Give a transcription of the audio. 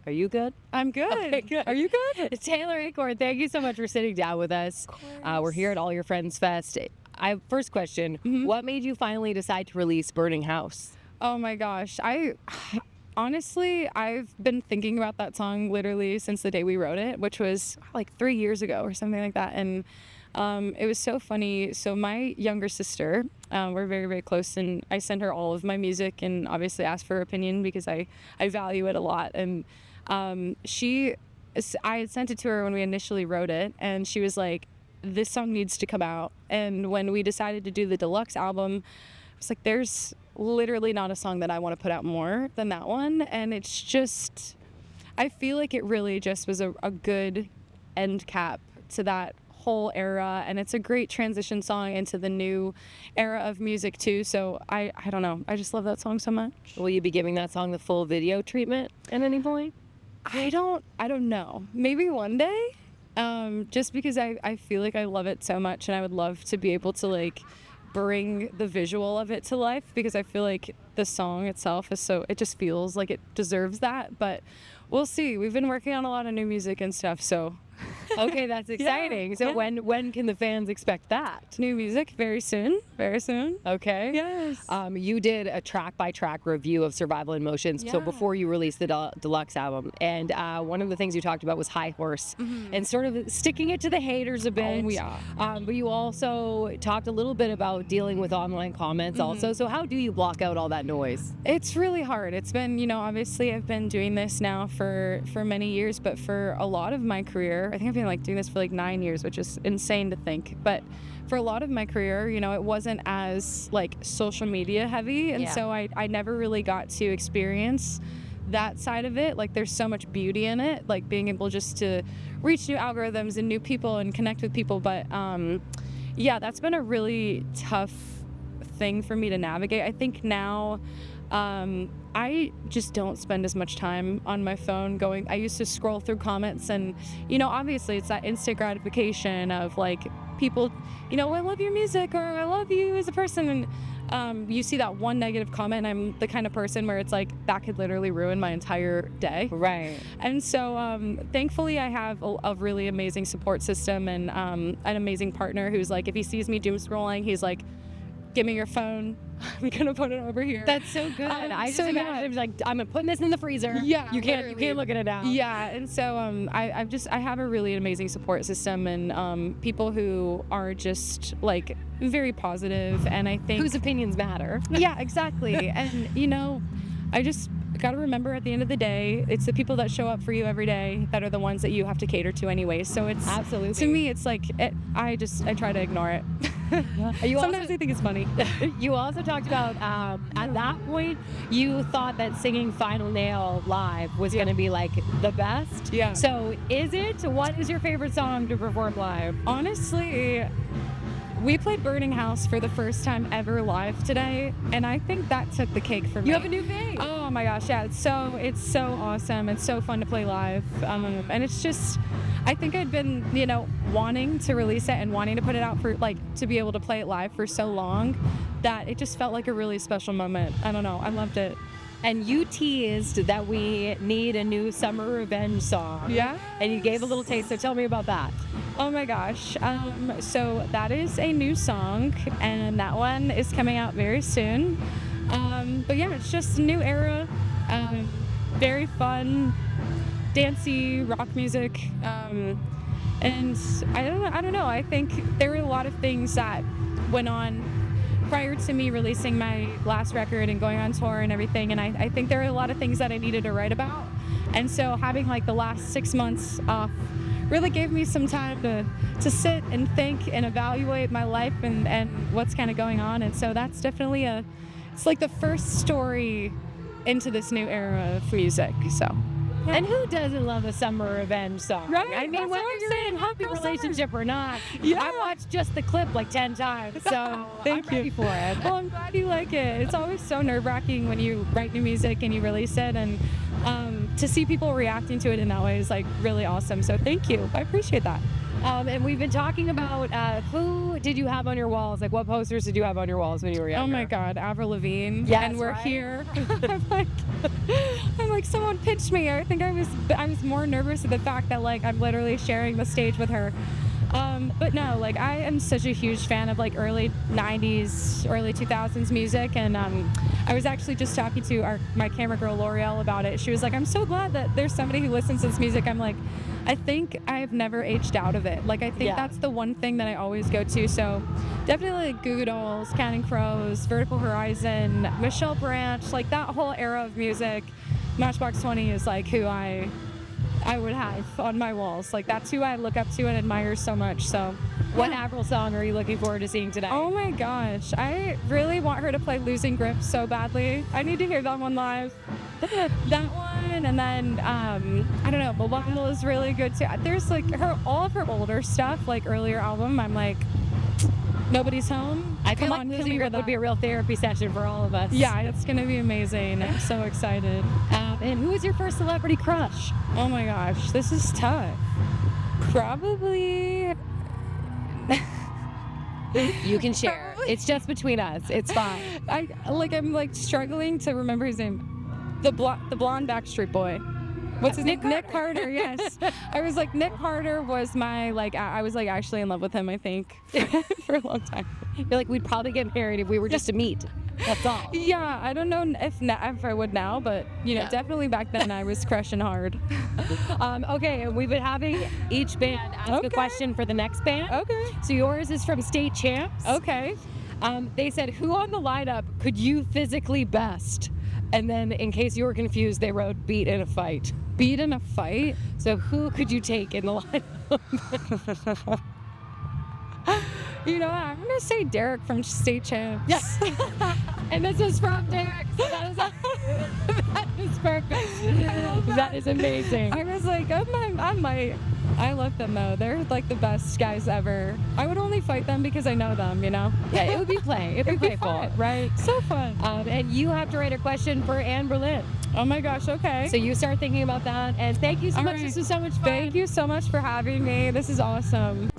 Are you good? I'm good. Okay, good. Are you good? Taylor Acorn, thank you so much for sitting down with us. We're here at All Your Friends Fest. First question, what made you finally decide to release Burning House? Oh my gosh. Honestly, I've been thinking about that song literally since the day we wrote it, which was like 3 years ago or something like that. And it was so funny. So my younger sister, we're very, very close, and I sent her all of my music and obviously asked for her opinion because I value it a lot. And I had sent it to her when we initially wrote it, and she was like, this song needs to come out. And when we decided to do the deluxe album, I was like, there's literally not a song that I want to put out more than that one. And it's just, I feel like it really just was a good end cap to that whole era, and it's a great transition song into the new era of music too. So I don't know, I just love that song so much. Will you be giving that song the full video treatment at any point? I don't know, maybe one day, just because I feel like I love it so much, and I would love to be able to like bring the visual of it to life, because I feel like the song itself is it just feels like it deserves that. But we'll see. We've been working on a lot of new music and stuff, so okay, that's exciting. Yeah, so yeah. When can the fans expect that? New music very soon. Okay. Yes. You did a track-by-track review of Survival in Motion, so before you released the deluxe album, and one of the things you talked about was High Horse, and sort of sticking it to the haters a bit. Oh, yeah. But you also talked a little bit about dealing with online comments also. So how do you block out all that noise? It's really hard. It's been, obviously I've been doing this now for many years, but for a lot of my career, I think I've been like doing this for like 9 years, which is insane to think. But for a lot of my career, it wasn't as like social media heavy. And so I never really got to experience that side of it. Like there's so much beauty in it, like being able just to reach new algorithms and new people and connect with people. But that's been a really tough thing for me to navigate. I think now I just don't spend as much time on my phone I used to scroll through comments, and obviously it's that instant gratification of like people, I love your music, or I love you as a person, and you see that one negative comment, and I'm the kind of person where it's like that could literally ruin my entire day. Right. And so thankfully I have a really amazing support system, and an amazing partner who's like, if he sees me doom scrolling, he's like, give me your phone. I'm gonna put it over here. That's so good. I just imagine like, I'm putting this in the freezer. Yeah, you can't look at it now. Yeah, and so I have a really amazing support system, and people who are just like very positive, and I think whose opinions matter. Yeah, exactly. And I just got to remember at the end of the day, it's the people that show up for you every day that are the ones that you have to cater to anyway. So it's absolutely, to me, it's like I try to ignore it. Sometimes I think it's funny. You also talked about at that point you thought that singing Final Nail live was going to be like the best. Yeah. So is it? What is your favorite song to perform live? Honestly, we played Burning House for the first time ever live today, and I think that took the cake for me. You have a new thing. Oh my gosh, yeah, it's so awesome. It's so fun to play live, and it's just, I think I'd been, wanting to release it and wanting to put it out for, like, to be able to play it live for so long that it just felt like a really special moment. I don't know, I loved it. And you teased that we need a new Summer Revenge song. Yeah? And you gave a little taste, so tell me about that. Oh my gosh. So that is a new song, and that one is coming out very soon. But yeah, it's just a new era. Very fun, dancey rock music. And I don't know. I think there were a lot of things that went on prior to me releasing my last record and going on tour and everything, and I think there were a lot of things that I needed to write about. And so having like the last 6 months off really gave me some time to sit and think and evaluate my life and what's kind of going on. And so that's definitely it's like the first story into this new era of music. So yeah. And who doesn't love a Summer Revenge song? Right? I mean, whether you're in a happy relationship or not, yeah. I watched just the clip like 10 times, so Thank I'm ready for it. Well, I'm glad you like it. It's always so nerve-wracking when you write new music and you release it, and to see people reacting to it in that way is like really awesome. So thank you. I appreciate that. And we've been talking about who did you have on your walls? Like, what posters did you have on your walls when you were younger? Oh my God, Avril Lavigne. Yes, and we're right? here. I'm like, someone pitched me. I think I was more nervous at the fact that like I'm literally sharing the stage with her. But no, like I am such a huge fan of like early 90s, early 2000s music, and I was actually just talking to my camera girl L'Oreal about it. She was like, I'm so glad that there's somebody who listens to this music. I'm like, I think I've never aged out of it. Like I think that's the one thing that I always go to. So definitely like Goo Goo Dolls, Counting Crows, Vertical Horizon, Michelle Branch, like that whole era of music. Matchbox 20 is like who I would have on my walls. Like that's who I look up to and admire so much. So what Avril song are you looking forward to seeing today? Oh my gosh, I really want her to play Losing Grip so badly. I need to hear that one live. That one, and then I don't know, Mobile is really good too. There's like all of her older stuff, like earlier album, I'm like, Nobody's Home. I feel like Losing Grip would be a real therapy session for all of us. Yeah, it's gonna be amazing. I'm so excited. And who was your first celebrity crush? Oh my gosh, this is tough. Probably. You can share. It's just between us. It's fine. I'm like struggling to remember his name. The blonde Backstreet Boy. What's his name? Nick Carter. Yes. I was like, Nick Carter was my I was like actually in love with him, I think, for a long time. You're like, we'd probably get married if we were just to meet. That's all. Yeah, I don't know if I would now, but definitely back then I was crushing hard. Okay, and we've been having each band ask a question for the next band. Okay. So yours is from State Champs. Okay. They said, who on the lineup could you physically best? And then, in case you were confused, they wrote beat in a fight. Beat in a fight? So who could you take in the lineup? You know what? I'm going to say Derek from State Champs. Yes. And this is from Derek. So that is perfect. That is amazing. I was like, I love them though. They're like the best guys ever. I would only fight them because I know them, you know? Yeah, it would be play. It'd be playful, fun. right? So fun. And you have to write a question for Anne Berlin. Oh my gosh, okay. So you start thinking about that. And thank you so much. Right. This was so much fun. Thank you so much for having me. This is awesome.